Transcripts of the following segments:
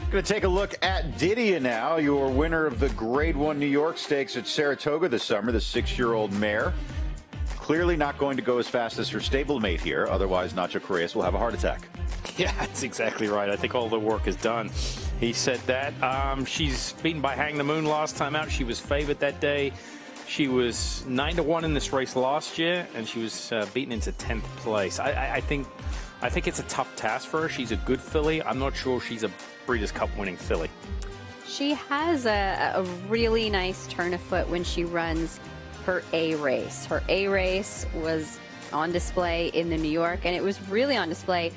Going to take a look at DIDIA now, your winner of the Grade 1 New York Stakes at Saratoga this summer, the 6-year-old mare. Clearly not going to go as fast as her stablemate here, otherwise Ignacio Correas will have a heart attack. Yeah, that's exactly right. I think all the work is done. He said that. She's beaten by Hang the Moon last time out. She was favored that day. She was 9-1 in this race last year, and she was beaten into 10th place. I think it's a tough task for her. She's a good filly. I'm not sure she's a Breeders' Cup winning filly. She has a really nice turn of foot when she runs her A race. Her A race was on display in the New York, and it was really on display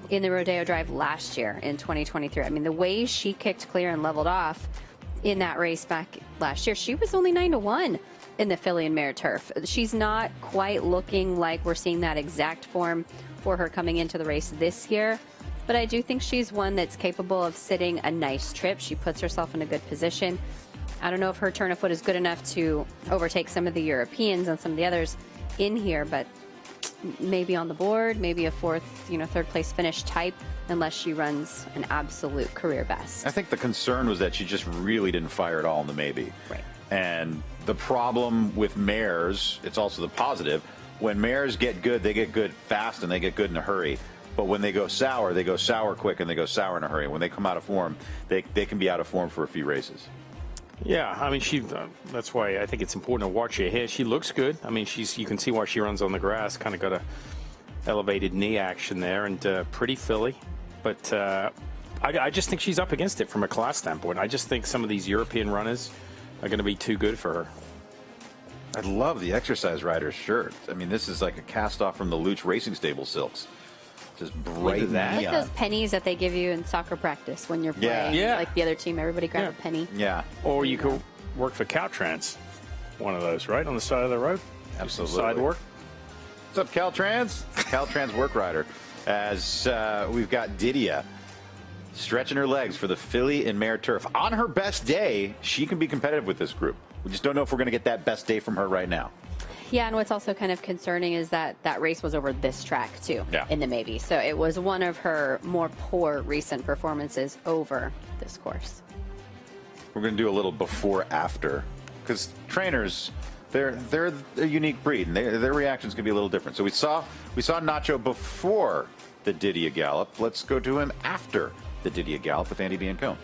in the Rodeo Drive last year in 2023. I mean, the way she kicked clear and leveled off in that race back last year, she was only 9-1 in the filly and mare turf. She's not quite looking like we're seeing that exact form for her coming into the race this year, but I do think she's one that's capable of sitting a nice trip. She puts herself in a good position. I don't know if her turn of foot is good enough to overtake some of the Europeans and some of the others in here, but maybe on the board, maybe a fourth, third place finish type, unless she runs an absolute career best. I think the concern was that she just really didn't fire at all in the maybe. Right. And the problem with mares, it's also the positive, when mares get good, they get good fast and they get good in a hurry. But when they go sour quick and they go sour in a hurry. When they come out of form, they can be out of form for a few races. Yeah, I mean, that's why I think it's important to watch her here. She looks good. I mean, you can see why she runs on the grass. Kind of got a elevated knee action there, and pretty filly. But I just think she's up against it from a class standpoint. I just think some of these European runners are going to be too good for her. I love the exercise rider's shirt. I mean, this is like a cast off from the Luch Racing Stable silks. Just bright neon. Like those pennies that they give you in soccer practice when you're playing. Yeah. Like the other team, everybody grab a penny. Yeah. Or you could work for Caltrans, one of those, right, on the side of the road. Absolutely. Side work. What's up, Caltrans? Caltrans work rider. As we've got DIDIA stretching her legs for the filly and mare turf. On her best day, she can be competitive with this group. We just don't know if we're going to get that best day from her right now. Yeah, and what's also kind of concerning is that race was over this track, too, in the maybe. So it was one of her more poor recent performances over this course. We're going to do a little before-after, because trainers, they're a unique breed, and their reactions can be a little different. So we saw Nacho before the DIDIA gallop. Let's go to him after the DIDIA gallop with Andie Biancone.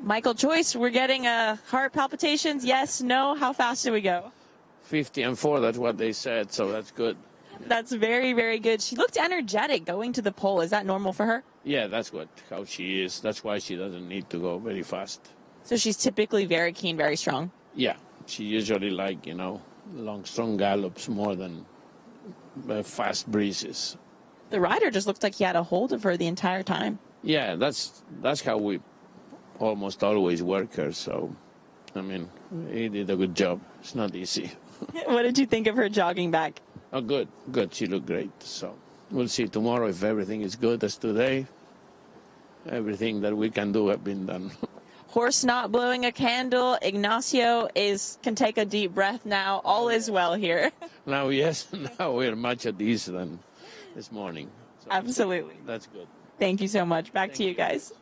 Michael Joyce, we're getting heart palpitations. Yes, no. How fast did we go? 50 and 4, that's what they said, so that's good. That's very, very good. She looked energetic going to the pole. Is that normal for her? Yeah, that's how she is. That's why she doesn't need to go very fast. So she's typically very keen, very strong? Yeah, she usually long, strong gallops more than fast breezes. The rider just looked like he had a hold of her the entire time. Yeah, that's how we almost always work her, so, I mean, he did a good job. It's not easy. What did you think of her jogging back? Oh, good. She looked great. So we'll see tomorrow if everything is good as today. Everything that we can do has been done. Horse not blowing a candle. Ignacio can take a deep breath now. All is well here. Now we're much at ease than this morning. So absolutely. that's good. Thank you so much. Back to you guys.